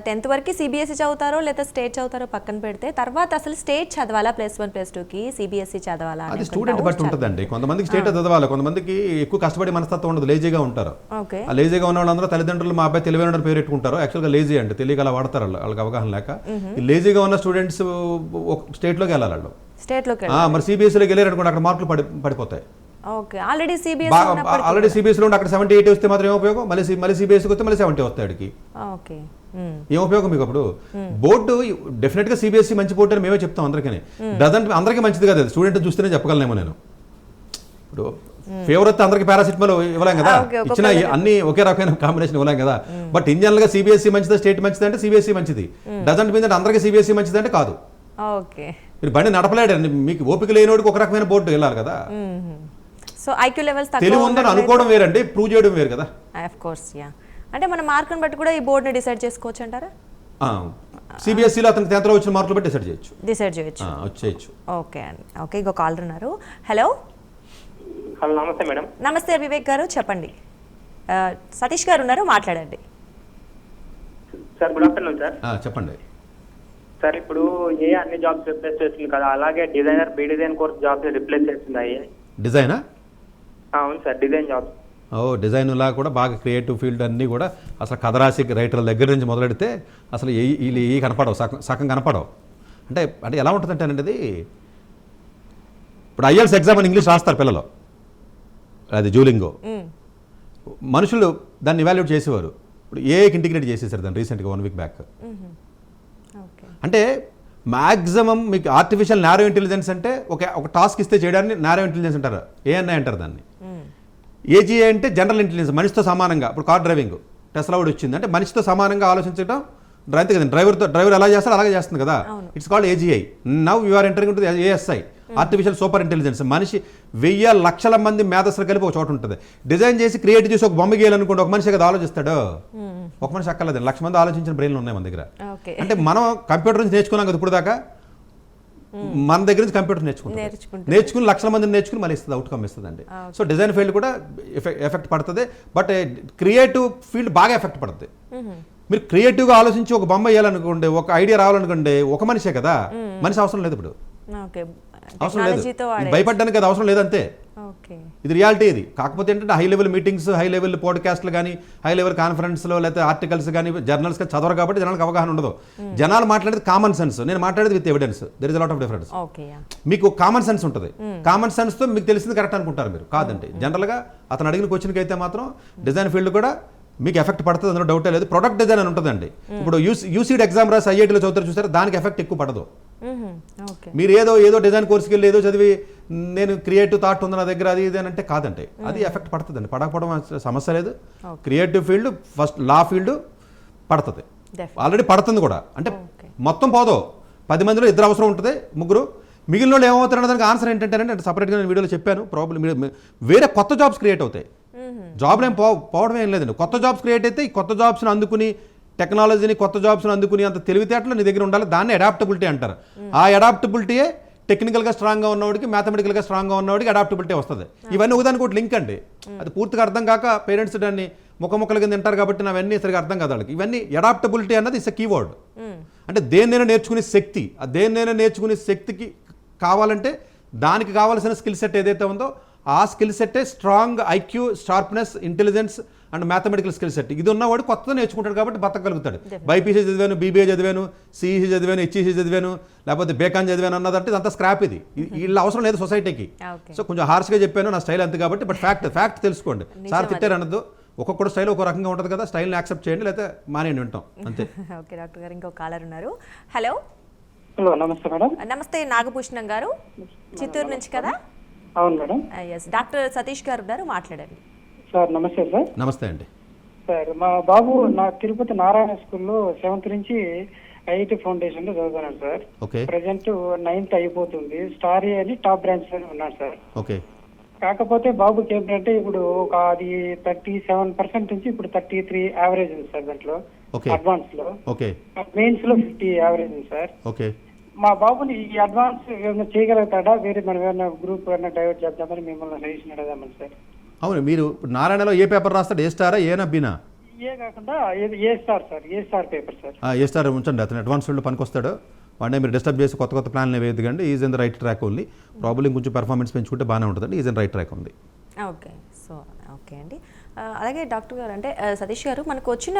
10th వరకు సిబిఎస్ఈ చదువుతారో లేదా స్టేట్ చదువుతారో పక్కన పెడితే తర్వాత అసలు స్టేట్ చదవాలా +1 +2కి సిబిఎస్ఈ చదవాలా? అది స్టూడెంట్ బట్టి ఉంటుందండి. కొంతమందికి స్టేట్ చదవాలి, కొంతమందికి ఎక్కువ కష్టపడి మనస్తత్వం ఉండదు, లేజీగా ఉంటారు. ఆ లేజీగా ఉన్న వాళ్ళందరూ తల్లిదండ్రులు మా అబ్బాయి తెలివైన పేరు పెట్టుకుంటారు. యాక్చువల్గా లేజీ అంటే తెలియక అలా వాడతారు, వాళ్ళకి అవగాహన లేక. ఈ లేజీగా ఉన్న స్టూడెంట్స్ స్టేట్లోకి వెళ్ళాలి వాళ్ళు. మరి సిబిఎస్ఈలోకి వెళ్ళారు అనుకోండి, అక్కడ మార్కులు పడిపోతాయి. ఆల్రెడీ సిబిఎస్ఈలో ఉంటే అక్కడ 78 వస్తే మాత్రం ఏం ఉపయోగం? మళ్ళీ సిబిఎస్ఈకి వస్తే మళ్ళీ 70 వస్తాయి అడిగి. ఏం ఉపయోగం మీకు? అప్పుడు బోర్డు డెఫినెట్ గా సిబిఎస్ఈ మంచి బోర్డు అని మేమే చెప్తాం అందరికీ. అందరికీ మంచిది కాదు, స్టూడెంట్ చూస్తేనే చెప్పగలనేమో నేను. ఇప్పుడు ఫేవర్ వస్తే అందరికి పారాసిటమాల్ ఇవ్వలేం కదా, ఇచ్చిన అన్ని ఒకే రకమైన కాంబినేషన్ ఇవ్వలేం కదా. బట్ ఇన్ జనరల్ గా సిబిఎస్ఈ మంచిదా స్టేట్ మంచిది అంటే సిబిఎస్ఈ మంచిది. డజంట్ మీన్ అందరికీ సిబిఎస్ఈ మంచిది అంటే కాదు. మీరు బండి నడపలేడండి, మీకు ఓపిక లేనివాడికి ఒక రకమైన బోర్డు వెళ్ళాలి కదా. సో ఐక్యూ లెవెల్స్ తెలివి ఉందని అనుకోవడం వేరండి, ప్రూవ్ చేయడం వేరు కదా. Of course yeah. అంటే మన మార్కుని బట్టి కూడా ఈ బోర్డుని డిసైడ్ చేసుకోవచ్చు అంటారా? సిబిఎస్ఈలో అతనికి 10th లో వచ్చిన మార్కులు బట్టి డిసైడ్ చేయొచ్చు. ఓకే అండి. ఓకే, ఇంకో కాలర్ ఉన్నారు. హలో. నమస్తే మేడం. నమస్తే వివేక్ గారు, చెప్పండి. సతీష్ గారు ఉన్నారు, మాట్లాడండి. Sir good afternoon sir. చెప్పండి సార్. ఇప్పుడు అన్ని జాబ్స్ రిప్లేస్ చేస్తుంది కదా, అలాగే designer design course jobs replace చేస్తున్నాయి. డిజైనా? అవును సార్, డిజైన్ జాబ్స్. డిజైన్లా కూడా బాగా క్రియేటివ్ ఫీల్డ్ అన్నీ కూడా అసలు కథ రాసి రైటర్ల దగ్గర నుంచి మొదలెడితే అసలు ఈ కనపడవు, సగం కనపడవు. అంటే ఎలా ఉంటుందంటే అండి, ఇప్పుడు IELTS ఎగ్జామ్ అని ఇంగ్లీష్ రాస్తారు పిల్లలు, అది జూలింగో. మనుషులు దాన్ని ఇవాల్యుయేట్ చేసేవారు. ఇప్పుడు ఏఐకి ఇంటిగ్రేట్ చేసేసారు దాన్ని రీసెంట్గా 1 week బ్యాక్. అంటే మ్యాక్సిమం మీకు ఆర్టిఫిషియల్ నారో ఇంటెలిజెన్స్ అంటే ఒక టాస్క్ ఇస్తే చేయడాన్ని నారో ఇంటెలిజెన్స్ అంటారు, ఏఎన్ఐ అంటారు దాన్ని. ఏజీఐ అంటే జనరల్ ఇంటెలిజెన్స్, మనిషితో సమానంగా. ఇప్పుడు కార్ డ్రైవింగ్ టెస్లా కూడా వచ్చింది, అంటే మనిషితో సమానంగా ఆలోచించడం. అంతే కదండి, డ్రైవర్ ఎలా చేస్తారో అలాగే చేస్తుంది కదా. It's called AGI. Now you are entering into ASI, artificial super intelligence. మనిషి 1000 లక్షల మంది మేధస్సులు కలిపి ఒక చోట ఉంటుంది. డిజైన్ చేసి క్రియేట్ చేసి ఒక బొమ్మ గీయాలనుకోండి, ఒక మనిషి కదా ఆలోచిస్తాడు. ఒక మనిషి అక్కర్లేదు, 1,00,000 మంది ఆలోచించిన బ్రెయిన్లు ఉన్నాయి మన దగ్గర. అంటే మనం కంప్యూటర్ నుంచి నేర్చుకున్నాం కదా ఇప్పుడు దాకా, మన దగ్గర నుంచి కంప్యూటర్ నేర్చుకుని లక్షల మందిని నేర్చుకుని మళ్ళీ ఇస్తుంది, అవుట్కమ్ ఇస్తుందండి. సో డిజైన్ ఫీల్డ్ కూడా ఎఫెక్ట్ పడుతుంది, బట్ క్రియేటివ్ ఫీల్డ్ బాగా ఎఫెక్ట్ పడుతుంది. మీరు క్రియేటివ్గా ఆలోచించి ఒక బొమ్మ వేయాలనుకోండి, ఒక ఐడియా రావాలనుకోండి, ఒక మనిషే కదా, మనిషి అవసరం లేదు ఇప్పుడు. అవసరం లేదు, టెక్నాలజీతో భయపడడానికి అది అవసరం లేదంతే. ఓకే. ఇది రియాలిటీ. ఇది కాకపోతే ఏంటంటే high level meetings, high level పాడ్కాస్ట్లు కానీ, హై లెవెల్ కాన్ఫరెన్స్లో లేకపోతే ఆర్టికల్స్ కానీ, జర్నల్స్ కానీ చదవరు కాబట్టి జనాలకు అవగాహన ఉండదు. జనాలు మాట్లాడేది కామన్ సెన్స్, నేను మాట్లాడేది with evidence. There is a lot of difference. Okay. మీకు కామన్ సెన్స్ ఉంటుంది, కామన్ సెన్స్తో మీకు తెలిసింది కరెక్ట్ అనుకుంటారు మీరు. కాదండి, జనరల్గా అతను అడిగిన క్వశ్చన్కి అయితే మాత్రం డిజైన్ ఫీల్డ్ కూడా మీకు ఎఫెక్ట్ పడుతుంది, అందులో డౌటే లేదు. ప్రొడక్ట్ డిజైన్ అని ఉంటుందండి. ఇప్పుడు యూసీడ్ ఎగ్జామ్ రాసి ఐఐటీలో చదువుతారు చూసారు, దానికి ఎఫెక్ట్ ఎక్కువ పడదు. ఓకే. మీరు ఏదో డిజైన్ కోర్స్కి వెళ్ళి ఏదో చదివి నేను క్రియేటివ్ థాట్ ఉంది నా దగ్గర అది ఇది అని అంటే కాదంటే అది ఎఫెక్ట్ పడుతుందండి. పడకపోవడం సమస్య లేదు. క్రియేటివ్ ఫీల్డ్ ఫస్ట్, లా ఫీల్డ్ పడుతుంది, ఆల్రెడీ పడుతుంది కూడా. అంటే మొత్తం పోదో, 10 మందిలో 2 అవసరం ఉంటుంది, 3. మిగిలిన వాళ్ళు ఏమవుతారన్న దానికి ఆన్సర్ ఏంటంటే అంటే సపరేట్గా నేను వీడియోలో చెప్పాను. ప్రాబ్లం వేరే కొత్త జాబ్స్ క్రియేట్ అవుతాయి. జాబ్లు ఏం పోవడం ఏం లేదండి. కొత్త జాబ్స్ క్రియేట్ అయితే ఈ కొత్త జాబ్స్ని అందుకుని, టెక్నాలజీని కొత్త జాబ్స్ని అందుకుని అంత తెలివితేటలు నీ దగ్గర ఉండాలి. దాన్ని అడాప్టబిలిటీ అంటారు. ఆ అడాప్టబిలిటీయే టెక్నికల్గా స్ట్రాంగ్గా ఉన్నవాడికి, మ్యాథమెటికల్గా స్ట్రాంగ్గా ఉన్నవాడికి అడాప్టబిలిటీ వస్తుంది. ఇవన్నీ ఒకదానికి ఒకటి లింక్ అండి. అది పూర్తిగా అర్థం కాక పేరెంట్స్ దాన్ని ముక్కల కింద తింటారు కాబట్టి అవన్నీ సరిగా అర్థం కాదు వాళ్ళకి. ఇవన్నీ అడాప్టబిలిటీ అన్నది ఇస్ ఎ కీవర్డ్. అంటే దేన్నైనా నేర్చుకునే శక్తి, ఆ దేన్నైనా నేర్చుకునే శక్తికి కావాలంటే దానికి కావాల్సిన స్కిల్ సెట్ ఏదైతే ఉందో ఆ స్కిల్ సెట్టే strong IQ, sharpness, intelligence and mathematical skill set. ఇది ఉన్నవాడు కొత్తగా నేర్చుకుంటాడు కాబట్టి బతకగలుగుతాడు. బైపీసీ చదివాను, బీబీఏ చదివాను, సిఈసీ చదివాను, హెచ్ఈసీ చదివాను, లేకపోతే బేకాన్ చదివాను అన్నదంటే ఇదంతా స్క్రాప్. ఇది వీళ్ళ అవసరం లేదు సొసైటీకి. సో కొంచెం హార్ష్గా చెప్పాను, నా స్టైల్ అంతే కాబట్టి. బట్ ఫ్యాక్ట్ తెలుసుకోండి. సార్ తిట్టారు అనద్దు, ఒక్కొక్కటి స్టైల్ ఒక రకంగా ఉంటుంది కదా, స్టైల్ని యాక్సెప్ట్ చేయండి, లేకపోతే మానేయండి, వింటాం అంతే. ఓకే డాక్టర్ గారు, ఇంకో కాలర్ ఉన్నారు. హలో. హలో, నమస్తే మేడం. నమస్తే, నాగభూషణం గారు, చిత్తూరు నుంచి కదా? అవును మేడం. ఎస్, డాక్టర్ సతీష్ గారు ఉన్నారు, మాట్లాడండి. సార్ నమస్తే. సార్ నమస్తే అండి. సార్ మా బాబు నా తిరుపతి నారాయణ స్కూల్లో 7th నుంచి ఐఐటి ఫౌండేషన్ లో చదువుతున్నాను సార్. ఓకే. ప్రెసెంట్ 9th అయిపోతుంది. స్టార్ అని టాప్ బ్రాంచ్ లో ఉన్నాడు సార్. ఓకే. కాకపోతే బాబుకి ఏంటంటే ఇప్పుడు ఒక అది 37% నుంచి ఇప్పుడు 33 యావరేజ్ ఉంది సార్ దాంట్లో. ఓకే. అడ్వాన్స్ లో. ఓకే. మెయిన్స్ లో 50 యావరేజ్ ఉంది సార్. ఓకే. మా బాబుని ఈ అడ్వాన్స్ ఏమైనా చేయగలుగుతాడా? వేరే మనం ఏమైనా గ్రూప్ ఏమైనా డైవర్ట్ చేద్దామని మిమ్మల్ని సజెషన్ అడగామని సార్. అవును, మీరు నారాయణలో ఏ పేపర్ రాస్తాడు? ఏ స్టారా, ఏనా, బీనా? ఏ కాకుండా ఏ స్టార్ సార్, ఏ స్టార్ పేపర్ సార్. ఏ స్టార్ ఉంచండి, అతను అడ్వాన్స్ ఫీల్డ్ పనికి వస్తాడు. వాడిని మీరు డిస్టర్బ్ చేసి కొత్త ప్లాన్లు వేయద్దు కండి. Is in the right track only. Problem కొంచెం పెర్ఫార్మెన్స్ పెంచుకుంటే బాగానే ఉంటుందండి. ఈజ్ ఇన్ రైట్ ట్రాక్ ఉంది. ఓకే. సో ఓకే అండి. అలాగే డాక్టర్ గారు, అంటే సతీష్ గారు, మనకు వచ్చిన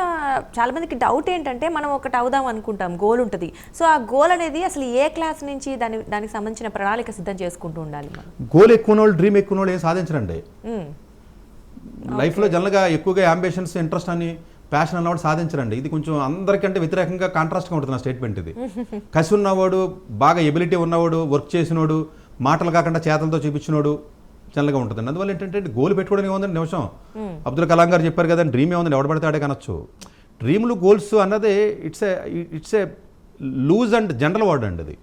చాలామందికి డౌట్ ఏంటంటే మనం ఒకటి అవుదాం అనుకుంటాం, గోల్ ఉంటుంది. సో ఆ గోల్ అనేది అసలు ఏ క్లాస్ నుంచి దానికి సంబంధించిన ప్రణాళిక సిద్ధం చేసుకుంటూ ఉండాలి మనం? గోల్ ఎక్కువ వాళ్ళు, డ్రీమ్ ఎక్కువ వాళ్ళు ఏం సాధించరండి లైఫ్లో. జనరల్గా ఎక్కువగా అంబిషన్స్, ఇంట్రెస్ట్ అని, ప్యాషన్ అన్నవాడు సాధించరండి. ఇది కొంచెం అందరికంటే వ్యతిరేకంగా కాంట్రాస్ట్గా ఉంటుంది నా స్టేట్మెంట్ ఇది. కసి ఉన్నవాడు, బాగా ఎబిలిటీ ఉన్నవాడు, వర్క్ చేసినోడు, మాటలు కాకుండా చేతలతో చూపించినోడు జనరల్గా ఉంటుందండి. అందువల్ల ఏంటంటే గోల్ పెట్టుకోవడం ఏముందండి నిమిషం. అబ్దుల్ కలాం గారు చెప్పారు కదండి, డ్రీమ్ ఏముందండి, ఎవడ పడితే ఆడే కనొచ్చు. డ్రీమ్లు, గోల్స్ అన్నది it's a loose and general word అండి అది.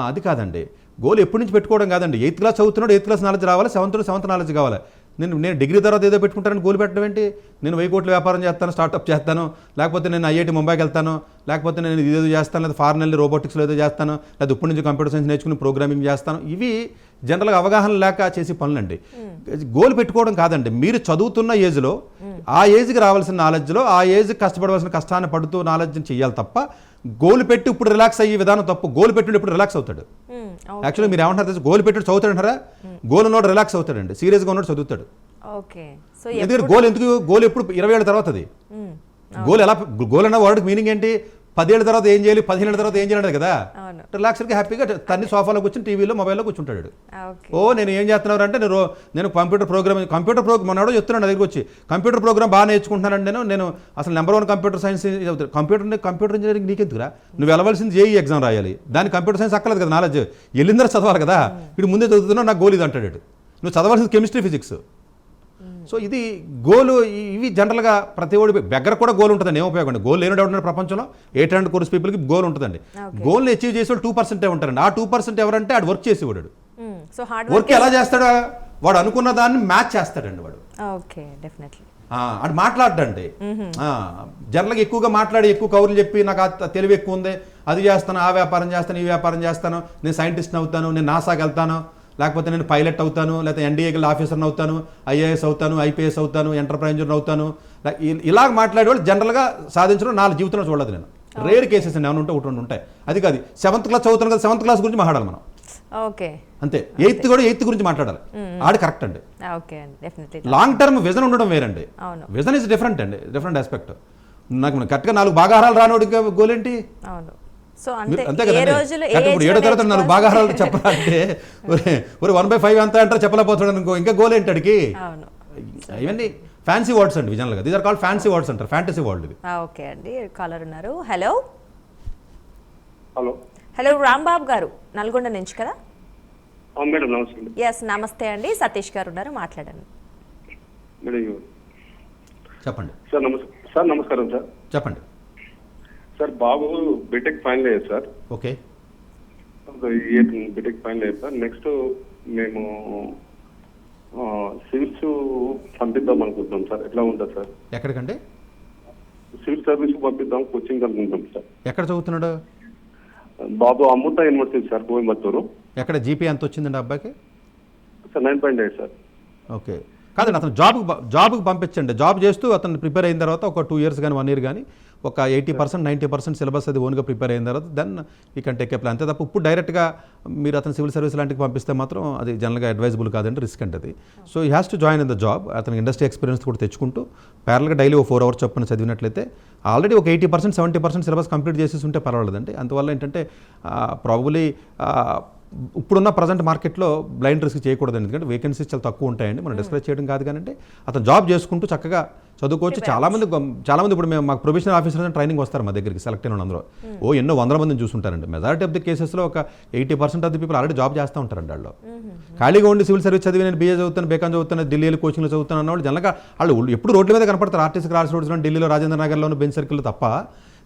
అది కాదండి. గోల్ ఎప్పటి నుంచి పెట్టుకోవడం కాదండి. 8th క్లాస్ చదువుతున్నాడు, 8th క్లాస్ నాలెడ్జ్ రావాలి, 7th నాలెడ్జ్ కావాలి. నేను డిగ్రీ తర్వాత ఏదో పెట్టుకుంటానని గోల్ పెట్టడం ఏంటి? నేను 1000 కోట్ల వ్యాపారం చేస్తాను, స్టార్ట్అప్ చేస్తాను, లేకపోతే నేను ఐఐటి ముంబైకి వెళ్తాను, లేకపోతే నేను ఇదేదో చేస్తాను, లేదా ఫారెన్ వెళ్ళి రోబోటిక్స్లో ఏదో చేస్తాను, లేదా ఇప్పటి నుంచి కంప్యూటర్ సైన్స్ నేర్చుకుని ప్రోగ్రామింగ్ చేస్తాను. ఇవి జనరల్గా అవగాహన లేక చేసే పనులండి. గోల్ పెట్టుకోవడం కాదండి. మీరు చదువుతున్న ఏజ్లో ఆ ఏజ్కి రావాల్సిన నాలెడ్జ్లో ఆ ఏజ్కి కష్టపడవలసిన కష్టాన్ని పడుతూ నాలెడ్జ్ని చేయాలి తప్ప గోల్ పెట్టి ఇప్పుడు రిలాక్స్ అయ్యే విధానం తప్పు. గోల్ పెట్టి ఇప్పుడు రిలాక్స్ అవుతాడు. యాక్చువల్లీ మీరు ఏమంటారు, గోల్ పెట్టి చదువుతాడంటారా? గోల్ ఉన్నోడు రిలాక్స్ అవుతాడండి, సీరియస్గా ఉన్నోడు చదువుతాడు. ఎందుకంటే గోల్ ఎప్పుడు 20 ఏళ్ళ తర్వాత. అది గోల్ అన్న వర్డ్కి మీనింగ్ ఏంటి? 10 ఏళ్ళ తర్వాత ఏం చేయాలి, 15 ఏళ్ళ తర్వాత ఏం చేయాలి కదా. రిలాక్స్గా హ్యాపీగా తన్ని సోఫాలో కూర్చొని టీవీలో, మొబైల్లో కూర్చుంటాడు. నేను ఏం చేస్తున్నారు అంటే నేను కంప్యూటర్ ప్రోగ్రామ్ మొన్నడో చెప్తున్నాను నా దగ్గర వచ్చి, కంప్యూటర్ ప్రోగ్రామ్ బాగా నేర్చుకుంటున్నానండి. నేను అసలు నెంబర్ 1 కంప్యూటర్ సైన్స్ చదువుతాను. కంప్యూటర్ ఇంజనీరింగ్ నీకెందుకురా? నువ్వు వెళ్ళవలసింది జేఈ ఎగ్జామ్ రాయాలి, దానికి కంప్యూటర్ సైన్స్ అక్కర్లేదు కదా, నాలెడ్జ్ వెళ్ళిందరూ చదవాలి కదా. వీడు ముందే చదువుతున్నావు, నాకు గోల్ ఇది అంటాడు. నువ్వు చదవాల్సింది కెమిస్ట్రీ, ఫిజిక్స్. సో ఇది గోలు. ఇవి జనరల్గా ప్రతి ఒడి దగ్గర కూడా గోల్ ఉంటుందండి. ఏం ఉపయోగం? గోల్ లేని డౌట్ ప్రపంచంలో 800 కోర్స్ పీపుల్కి గోల్ ఉంటుందండి. గోల్ని అచీవ్ చేసేవాడు 2% ఉంటారండి. ఆ 2% ఎవరంటే ఆడు వర్క్ చేసేవాడు. వర్క్ ఎలా చేస్తాడు? వాడు అనుకున్న దాన్ని మ్యాచ్ చేస్తాడండి వాడు. అది మాట్లాడండి. జనరల్గా ఎక్కువగా మాట్లాడి ఎక్కువ కౌరులు చెప్పి నాకు తెలివి ఎక్కువ ఉంది, అది చేస్తాను, ఆ వ్యాపారం చేస్తాను, ఈ వ్యాపారం చేస్తాను, నేను సైంటిస్ట్ని అవుతాను, నేను నాసాకి వెళ్తాను, లేకపోతే నేను పైలట్ అవుతాను, లేకపోతే ఎన్డీఏకి ఆఫీసర్ని అవుతాను, ఐఏఎస్ అవుతాను, ఐపీఎస్ అవుతాను, ఎంటర్ప్రైజర్ని అవుతాను, ఇలాగ మాట్లాడేవాళ్ళు జనరల్గా సాధించడం నా జీవితంలో చూడదు నేను. రేర్ కేసెస్ అండి, ఏమైనా ఉంటే ఒకటి ఉంటాయి. అది కాదు 7th క్లాస్ చదువుతాను కదా, 7th క్లాస్ గురించి మాట్లాడాలి మనం. ఓకే అంతే. ఎయిత్ కూడా ఎయిత్ గురించి మాట్లాడాలి, ఆడు కరెక్ట్ అండి. ఓకే అండి, డెఫినెట్లీ. లాంగ్ టర్మ్ విజన్ ఉండడం వేరండి. అవును. విజన్ ఇస్ డిఫరెంట్ అండి, డిఫరెంట్ ఆస్పెక్ట్. నాకు కరెక్ట్గా 4 భాగాహారాలు రానోడి గోల్ ఏంటి? అవును. సో అంతే అంతే ఏ కదండి. రోజులు అంటే ఇప్పుడు 7వ తరగతి 4 భాగాహారాలు చెప్పాలంటే ఒక 1/5 అంతా అంటారు చెప్పలేకపోతాడు అనుకో, ఇంకా గోల్ ఏంటి అడిగి? అవును. ఇవన్నీ ఫ్యాన్సీ వర్డ్స్ అండి, విజనల్గా these are called fancy words అంటారు, ఫ్యాంటసీ వర్డ్ ఇది. ఓకే అండి, కాలర్ ఉన్నారు. Hello hello hello, Rambabu garu Nalgonda నుంచి కదా? మేడం నమస్తే. ఎస్, నమస్తే అండి. సతీష్ గారు ఉన్నారు, మాట్లాడండి. మేడం చెప్పండి సార్. నమస్కారం సార్. చెప్పండి సార్ బాబు బీటెక్ ఫైనల్ అయ్యారు సార్. ఓకే. బీటెక్ ఫైనల్ అయ్యారు సార్. నెక్స్ట్ మేము సివిల్స్ పంపిద్దాం అనుకుంటున్నాం సార్. ఎట్లా ఉంటుంది సార్? ఎక్కడికండి? సివిల్ సర్వీస్ పంపిద్దాం కోచింగ్ అనుకుంటున్నాం సార్. ఎక్కడ చదువుతున్నాడు బాబు? అమృత యూనివర్సిటీ సార్, కోయంబత్తూరు. ఎక్కడ జీపీ ఎంత వచ్చిందండి అబ్బాయికి? Sir 9.8 sir. ఓకే. కాదండి, అతను జాబ్కి పంపించండి. జాబ్ చేస్తూ అతను ప్రిపేర్ అయిన తర్వాత ఒక 2 years కానీ 1 year కానీ ఒక 80% 90% సిలబస్ అది ఓన్గా ప్రిపేర్ అయిన తర్వాత దెన్ ఈ కెన్ టేక్ ఏ ప్లాన్. అంతే తప్ప ఇప్పుడు డైరెక్ట్గా మీరు అతను సివిల్ సర్వీస్ లాంటివి పంపిస్తే మాత్రం అది జనరల్గా అడ్వైజబుల్ కాదండి, రిస్క్ అంటే అది. సో ఈ has to join in the job. అతనికి ఇండస్ట్రీ ఎక్స్పీరియన్స్ కూడా తెచ్చుకుంటూ ప్యారల్గా డైలీ ఒక 4 hours చొప్పున చదివినట్లయితే ఆల్రెడీ ఒక 80% 70% సిలబస్ కంప్లీట్ చేసేసి ఉంటే పర్వాలేదండి. అందువల్ల ఏంటంటే ప్రాబబ్లీ ఇప్పుడున్న ప్రజెంట్ మార్కెట్లో బ్లైండ్ రిస్క్ చేయకూడదు, ఎందుకంటే వేకెన్సీస్ చాలా తక్కువ ఉంటాయండి. మనం డిస్కస్ చేయడం కాదు, కానీ అతను జాబ్ చేసుకుంటూ చక్కగా చదువుకోవచ్చు. చాలామంది ఇప్పుడు మేము మాకు ప్రొఫెషనల్ ఆఫీసర్స్ ట్రైనింగ్ వస్తారు మా దగ్గరికి, సెలెక్ట్ అయిన అందరూ ఎన్నో 100 మందిని చూసుంటారండి. మెజారిటీ ఆఫ్ ది కేసెస్లో ఒక 80% of the people already job చేస్తూ ఉంటారండి. వాళ్ళు ఖాళీగా ఉండి సివిల్ సర్వీస్ చదివి నేను BA చదువుతాను, బేకాన్ చదువుతాను, ఢిల్లీలో కోచింగ్లో చదువుతాను అన్న వాళ్ళు జనరల్గా వాళ్ళు ఎప్పుడు రోడ్ల మీద కనపడతారు. ఆర్టీసీ క్రాస్ రోడ్స్లో, ఢిల్లీలో రాజేంద్ర నగర్లోను, బెంచ్ సర్కిల్లో తప్ప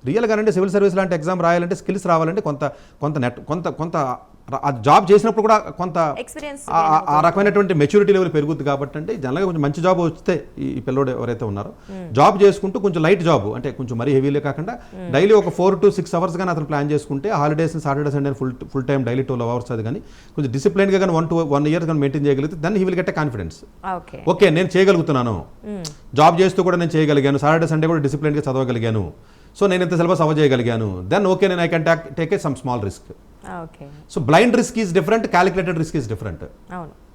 రియల్గా అంటే సివిల్ సర్వీస్ లాంటి ఎగ్జామ్ రాయాలంటే స్కిల్స్ రావాలంటే కొంత జాబ్ చేసినప్పుడు కూడా కొంత ఆ రకమైనటువంటి మెచ్యూరిటీ లెవెల్ పెరుగుద్ది. కాబట్టి అంటే జనరల్గా కొంచెం మంచి జాబ్ వస్తే ఈ పిల్లోడు ఎవరైతే ఉన్నారో జాబ్ చేసుకుంటూ కొంచెం లైట్ జాబ్ అంటే కొంచెం మరీ హెవీలే కాకుండా డైలీ ఒక 4 to 6 hours కానీ అతను ప్లాన్ చేసుకుంటే holidays Saturday Sunday full time daily 12 hours అది కానీ కొంచెం డిసిప్లైన్గా కానీ 1 to 1 year కానీ మెయింటైన్ చేయగలిగితే then he will get a confidence. Okay, నేను చేయగలుగుతున్నాను, జాబ్ చేస్తూ కూడా నేను చేయగలిగాను, సాటర్డే సండే కూడా డిసిప్లైన్గా చదవగలిగాను, సో నేను ఇంత సిలబస్ అవ చేయగలిగాను, దెన్ ఓకే నేను I can take a some small risk. So blind risk is different, calculated risk is different.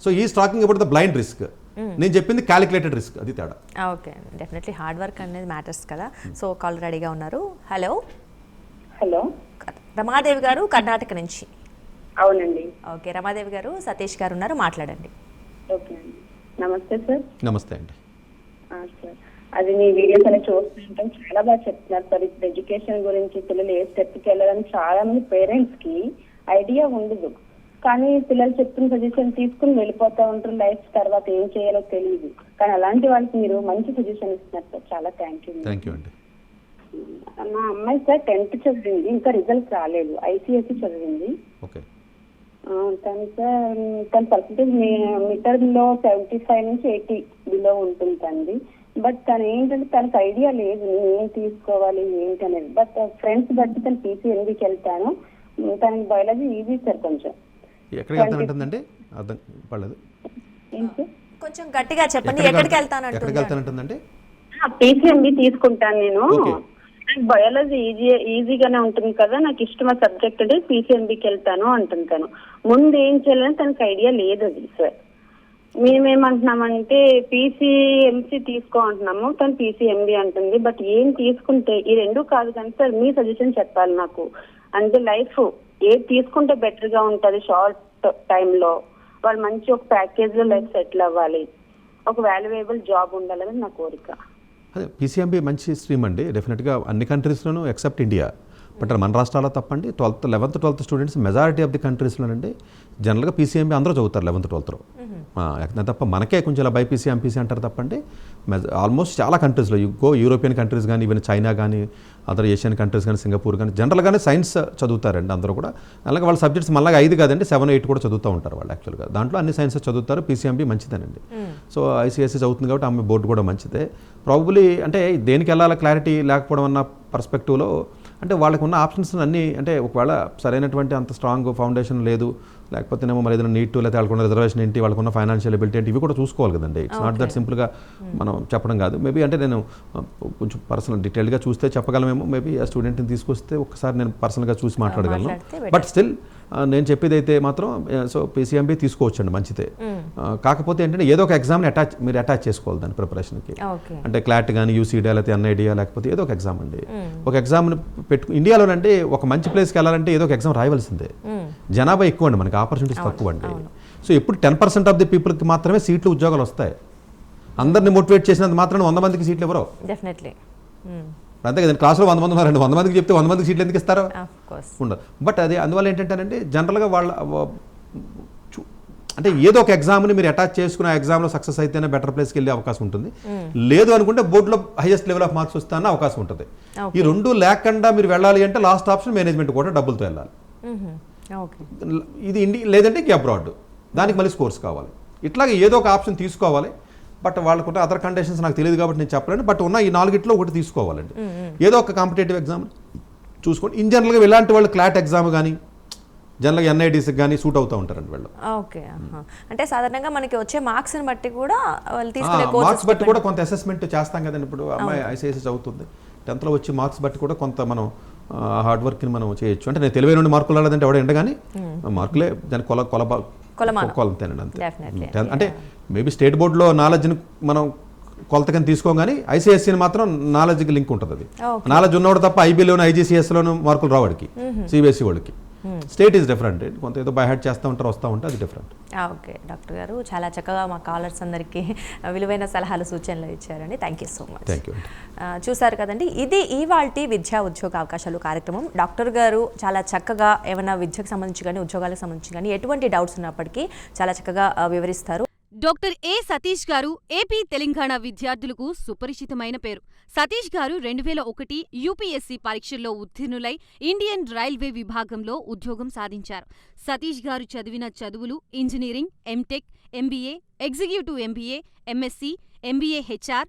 So is talking about the blind risk, నేను చెప్పింది క్యాలిక్యులేటెడ్ రిస్క్, అది తేడా. ఓకే, డెఫినెట్లీ హార్డ్ వర్క్ అనేది matters కదా. So call రెడీగా ఉన్నారు. Hello hello, Ramadevi గారు కర్ణాటక నుంచి. అవునండి. ఓకే రమాదేవి గారు, సతీష్ గారు ఉన్నారు, మాట్లాడండి. ఓకే అండి, నమస్తే సార్. నమస్తే అండి. సార్, అది మీ వీడియోస్ అనేవి చూస్తుంటాం, చాలా బాగా చెప్తున్నారు సార్. ఇప్పుడు ఎడ్యుకేషన్ గురించి పిల్లలు ఏ స్టెప్కి వెళ్ళాలని చాలా మంది పేరెంట్స్ కి ఐడియా ఉండదు, కానీ పిల్లలు చెప్తున్న సజెషన్ తీసుకుని వెళ్ళిపోతా ఉంటారు. లైఫ్ తర్వాత ఏం చేయాలో తెలియదు, కానీ అలాంటి వాళ్ళకి మీరు మంచి సజెషన్ ఇస్తున్నారు సార్, చాలా థ్యాంక్ యూ. థ్యాంక్ యూ అండి. మా అమ్మాయి సార్ 10th చదివింది, ఇంకా రిజల్ట్స్ రాలేదు. ICSE చదివింది. ఓకే. తను సార్ తన పర్సెంటేజ్ మీటర్ లో 75 నుంచి 80 బిలో ఉంటుంది తనది. బట్ తను ఏంటంటే తనకు ఐడియా లేదు నేను ఏం తీసుకోవాలి ఏంటి అనేది. బట్ ఫ్రెండ్స్ బట్టి తను PCMBకి వెళ్తాను. తనకి బయాలజీ ఈజీ సార్ కొంచెం. ఎక్కడికి వెళ్తానంటుందండి? అర్థం పడలేదు. కొంచెం గట్టిగా చెప్పండి. ఎక్కడికి వెళ్తానంటుందండి? PCMB తీసుకుంటాను నేను. బయాలజీ ఈజీగానే ఉంటుంది కదా, నాకు ఇష్టమైన సబ్జెక్ట్ అంటే PCMBకి వెళ్తాను అంటుంటాను. ముందు ఏం చేయాలని తనకు ఐడియా లేదు అది సార్. మేమేమంటున్నామంటే PCMC తీసుకో అంటున్నాము, తను PCMB అంటుంది. బట్ ఏం తీసుకుంటే ఈ రెండు కాదు కానీ సార్ మీ సజెషన్ చెప్పాలి నాకు. అంటే లైఫ్ ఏది తీసుకుంటే బెటర్ గా ఉంటుంది షార్ట్ టైంలో, వాళ్ళు మంచి ఒక ప్యాకేజ్ లో లైఫ్ సెటిల్ అవ్వాలి, ఒక వాల్యుయేబుల్ జాబ్ ఉండాలని నా కోరిక. అదే PCMB మంచి స్ట్రీమ్ అండి, డెఫినెట్గా అన్ని కంట్రీస్లోనూ ఎక్సెప్ట్ ఇండియా. బట్ మన రాష్ట్రాల్లో తప్పండి. 11th 12th students majority of the కంట్రీస్లోనండి జనరల్గా PCMB అందరూ చదువుతారు 11th 12th. తప్ప మనకే కొంచెం ఇలా BPC MPC అంటారు తప్పండి. ఆల్మోస్ట్ చాలా కంట్రీస్లో యూరోపియన్ కంట్రీస్ కానీ, ఈవెన్ చైనా కానీ, అదర్ ఏషియన్ కంట్రీస్ కానీ, సింగపూర్ కానీ జనరల్గానే సైన్స్ చదువుతారండి అందరూ కూడా. అలాగే వాళ్ళ సబ్జెక్ట్స్ మళ్ళీ 5 కాదండి 7, 8 కూడా చదువుతూ ఉంటారు వాళ్ళు యాక్చువల్గా. దాంట్లో అన్ని సైన్స్ చదువుతారు. PCMB మంచిదేనండి. సో ICSE చదువుతుంది కాబట్టి ఆమె బోర్డు కూడా మంచిదే. ప్రాబబ్లీ అంటే దేనికి వెళ్ళాలో క్లారిటీ లేకపోవడం అన్న పర్స్పెక్టివ్లో అంటే వాళ్ళకు ఉన్న ఆప్షన్స్ అన్నీ అంటే ఒకవేళ సరైనటువంటి అంత స్ట్రాంగ్ ఫౌండేషన్ లేదు, లేకపోతేనేమో మరి ఏదైనా నీట్ లేకపోతే వాళ్ళకున్న రిజర్వేషన్ ఏంటి, వాళ్ళకున్న ఫైనాన్షియల్ ఎబిలిటీ ఏంటి, ఇవి కూడా చూసుకోవాలి కదండి. ఇట్స్ నాట్ దట్ సింపుల్గా మనం చెప్పడం కాదు. మేబీ అంటే నేను కొంచెం పర్సనల్ డీటెయిల్గా చూస్తే చెప్పగలమేమో. మేబీ ఆ స్టూడెంట్ని తీసుకొస్తే ఒకసారి నేను పర్సనల్గా చూసి మాట్లాడగలను. బట్ స్టిల్ నేను చెప్పేది అయితే మాత్రం సో PCMB తీసుకోవచ్చండి, మంచిదే. కాకపోతే ఏంటంటే ఏదో ఒక ఎగ్జామ్ని మీరు అటాచ్ చేసుకోవాలి దాని ప్రిపరేషన్కి. ఓకే. అంటే క్లాట్ కానీ UCD లేకపోతే NID లేకపోతే ఏదో ఒక ఎగ్జామ్ అండి. ఒక ఎగ్జామ్ని ఇండియాలోనంటే ఒక మంచి ప్లేస్కి వెళ్ళాలంటే ఏదో ఒక ఎగ్జామ్ రాయవలసిందే. జనాభా ఎక్కువ అండి, మనకి ఆపర్చునిటీస్ తక్కువ అండి. సో ఎప్పుడు 10% ఆఫ్ ది పీపుల్కి మాత్రమే సీట్లు ఉద్యోగాలు వస్తాయి. అందరిని మోటివేట్ చేసినంత మాత్రం 100 మందికి సీట్లు ఇవ్వరు. డెఫినెట్లీ. అంతే కదండి, క్లాస్లో 100 మంది ఉన్నారండి, 100 మందికి చెప్తే 100 మందికి సీట్లు ఎందుకు ఇస్తారు? ఉండదు. బట్ అది అందువల్ల ఏంటంటేనండి జనరల్గా అంటే ఏదో ఒక ఎగ్జామ్ని మీరు అటాచ్ చేసుకున్న ఎగ్జామ్లో సక్సెస్ అయితేనే బెటర్ ప్లేస్కి వెళ్ళే అవకాశం ఉంటుంది. లేదు అనుకుంటే బోర్డులో హైయెస్ట్ లెవెల్ ఆఫ్ మార్క్స్ వస్తే అన్న అవకాశం ఉంటుంది. ఈ రెండు లేకుండా మీరు వెళ్ళాలి అంటే లాస్ట్ ఆప్షన్ మేనేజ్మెంట్ కూడా డబ్బులతో వెళ్ళాలి. ఇది లేదంటే అబ్రాడ్, దానికి మళ్ళీ స్కోర్స్ కావాలి. ఇట్లాగే ఏదో ఒక ఆప్షన్ తీసుకోవాలి. బట్ వాళ్ళకున్న అదర్ కండిషన్స్ నాకు తెలియదు కాబట్టి నేను చెప్పలేను. బట్ ఉన్న ఈ 4 ఒకటి తీసుకోవాలండి. ఏదో ఒక కాంపిటేటివ్ ఎగ్జామ్ చూసుకోండి. ఇన్ జనరల్గా ఇలాంటి వాళ్ళు క్లాట్ ఎగ్జామ్ కానీ జనరల్గా NIDస్కి కానీ సూట్ అవుతూ ఉంటారండి వాళ్ళు. ఓకే. అంటే సాధారణంగా మనకి వచ్చే మార్క్స్ని బట్టి కూడా మార్క్స్ బట్టి కూడా కొంత అసెస్మెంట్ చేస్తాం కదండి. ఇప్పుడు అమ్మాయి ICSE చదువుతుంది, 10th వచ్చి మార్క్స్ బట్టి కూడా కొంత మనం హార్డ్ వర్క్ని మనం చేయొచ్చు. అంటే నేను తెలివైన మార్కులు రాలేదంటే ఎవడ ఎండగాని మార్కులే దాని కొలతేనండి అంతే. అంటే మేబీ స్టేట్ బోర్డులో నాలెడ్జ్ని మనం కొలతకని తీసుకోగానే ICSEని మాత్రం నాలెడ్జ్కి లింక్ ఉంటుంది. అది నాలెడ్జ్ ఉన్నవాడు తప్ప IBలోను IGCSలోను మార్కులు రావాడికి, CBSE వాళ్ళకి. State is different. కొంత ఏదో బై హార్ట్ చేస్తూ ఉంటారు, వస్తూ ఉంటే అది డిఫరెంట్. ఓకే డాక్టర్ గారు, చాలా చక్కగా మా కాలర్స్ అందరికీ విలువైన సలహాలు సూచనలు ఇచ్చారండి. Thank you so much. Thank you. చూసారు కదండి, ఇది ఇవాల్టి విద్యా ఉద్యోగ అవకాశాలు కార్యక్రమం. డాక్టర్ గారు చాలా చక్కగా ఏమైనా విద్యకు సంబంధించి కానీ ఉద్యోగాలకు సంబంధించి కానీ ఎటువంటి డౌట్స్ ఉన్నప్పటికీ చాలా చక్కగా వివరిస్తారు. డాక్టర్ ఏ సతీష్ గారు ఏపీ తెలంగాణ విద్యార్థులకు సుపరిచితమైన పేరు. సతీష్ గారు 2001 UPSC పరీక్షల్లో ఉత్తీర్ణులై ఇండియన్ రైల్వే విభాగంలో ఉద్యోగం సాధించారు. సతీష్ గారు చదివిన చదువులు engineering, MTech, MBA, executive MBA, MSc, MBA HR,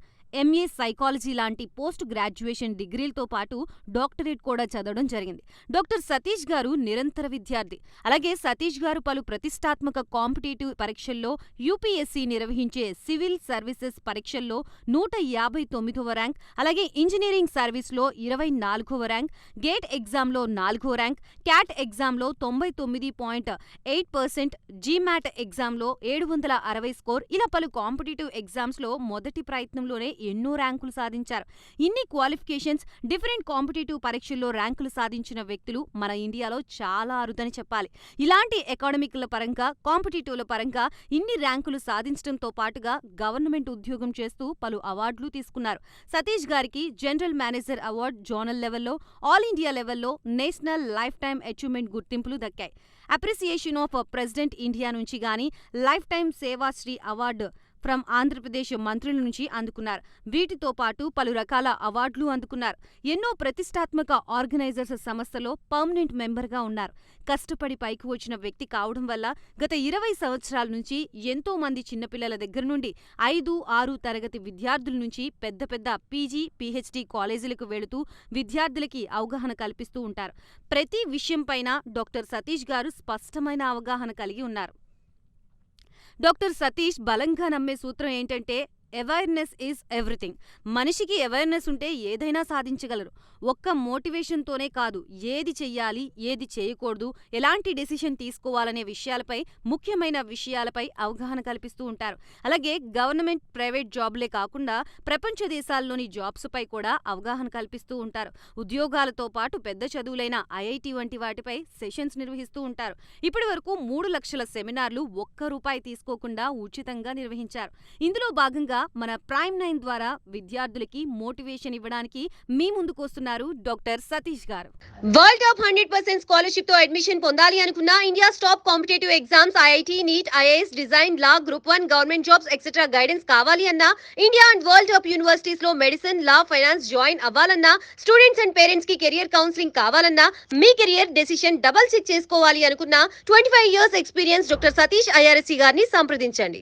MA psychology లాంటి పోస్ట్ గ్రాడ్యుయేషన్ డిగ్రీలతో పాటు డాక్టరేట్ కూడా చదవడం జరిగింది. డాక్టర్ సతీష్ గారు నిరంతర విద్యార్థి. అలాగే సతీష్ గారు పలు ప్రతిష్టాత్మక కాంపిటేటివ్ పరీక్షల్లో UPSC నిర్వహించే సివిల్ సర్వీసెస్ పరీక్షల్లో 159వ ర్యాంక్, అలాగే ఇంజనీరింగ్ సర్వీస్లో 24వ ర్యాంక్, గేట్ ఎగ్జామ్లో 4వ ర్యాంక్, క్యాట్ ఎగ్జామ్లో 99.8%, GMAT ఎగ్జామ్లో 760 స్కోర్, ఇలా పలు కాంపిటేటివ్ ఎగ్జామ్స్లో మొదటి ప్రయత్నంలోనే ఎన్నో ర్యాంకులు సాధించారు. ఇన్ని క్వాలిఫికేషన్స్, డిఫరెంట్ కాంపిటేటివ్ పరీక్షల్లో ర్యాంకులు సాధించిన వ్యక్తులు మన ఇండియాలో చాలా అరుదని చెప్పాలి. ఇలాంటి అకాడమిక్ల పరంగా, కాంపిటేటివ్ల పరంగా ఇన్ని ర్యాంకులు సాధించడంతో పాటుగా గవర్నమెంట్ ఉద్యోగం చేస్తూ పలు అవార్డులు తీసుకున్నారు. సతీష్ గారికి జనరల్ మేనేజర్ అవార్డు జోనల్ లెవెల్లో, ఆల్ ఇండియా లెవెల్లో నేషనల్ లైఫ్ టైమ్ అచీవ్మెంట్ గుర్తింపులు దక్కాయి. అప్రిసియేషన్ ఆఫ్ ప్రెసిడెంట్ ఇండియా నుంచి గానీ lifetime Sevasri award from Andhra Pradesh మంత్రుల నుంచి అందుకున్నారు. వీటితో పాటు పలు రకాల అవార్డులు అందుకున్నారు. ఎన్నో ప్రతిష్టాత్మక ఆర్గనైజర్స్ సంస్థలో పర్మనెంట్ మెంబర్గా ఉన్నారు. కష్టపడి పైకి వచ్చిన వ్యక్తి కావడం వల్ల గత 20 సంవత్సరాల నుంచి ఎంతో మంది చిన్నపిల్లల దగ్గర నుండి 5, 6 తరగతి విద్యార్థుల నుంచి పెద్ద పెద్ద PG, PhD కాలేజీలకు వెళుతూ విద్యార్థులకి అవగాహన కల్పిస్తూ ఉంటారు. ప్రతి విషయంపైన డాక్టర్ సతీష్ గారు స్పష్టమైన అవగాహన కలిగి ఉన్నారు. డాక్టర్ సతీష్ బలంగా నమ్మే సూత్రం ఏంటంటే అవేర్నెస్ ఈజ్ ఎవ్రీథింగ్. మనిషికి అవేర్నెస్ ఉంటే ఏదైనా సాధించగలరు. ఒక్క మోటివేషన్తోనే కాదు, ఏది చెయ్యాలి, ఏది చేయకూడదు, ఎలాంటి డెసిషన్ తీసుకోవాలనే విషయాలపై, ముఖ్యమైన విషయాలపై అవగాహన కల్పిస్తూ ఉంటారు. అలాగే గవర్నమెంట్, ప్రైవేట్ జాబ్లే కాకుండా ప్రపంచ దేశాల్లోని జాబ్స్పై కూడా అవగాహన కల్పిస్తూ ఉంటారు. ఉద్యోగాలతో పాటు పెద్ద చదువులైన IIT వంటి వాటిపై సెషన్స్ నిర్వహిస్తూ ఉంటారు. ఇప్పటి వరకు 3 లక్షల సెమినార్లు ₹1 తీసుకోకుండా ఉచితంగా నిర్వహించారు. ఇందులో భాగంగా మన ప్రైమ్ 9 ద్వారా విద్యార్థులకి మోటివేషన్ ఇవ్వడానికి మీ ముందుకు వస్తున్నారు doctor Satish garu. World top 100% scholarship తో అడ్మిషన్ పొందాలి అనుకున్నా India top competitive exams IIT, NEET, IAS, design, law, group 1, government jobs etcetera guidance కావాలి అన్నా, India and world top universities లో మెడిసిన్, లా, ఫైనాన్స్ జాయిన్ అవ్వాలన్నా, స్టూడెంట్స్ అండ్ పేరెంట్స్ కి career counselling కావాలన్నా, మీ కెరియర్ డెసిషన్ డబుల్ చెక్ చేసుకోవాలి అనుకున్నా 25 years experience doctor Satish IRSC గారిని సంప్రదించండి.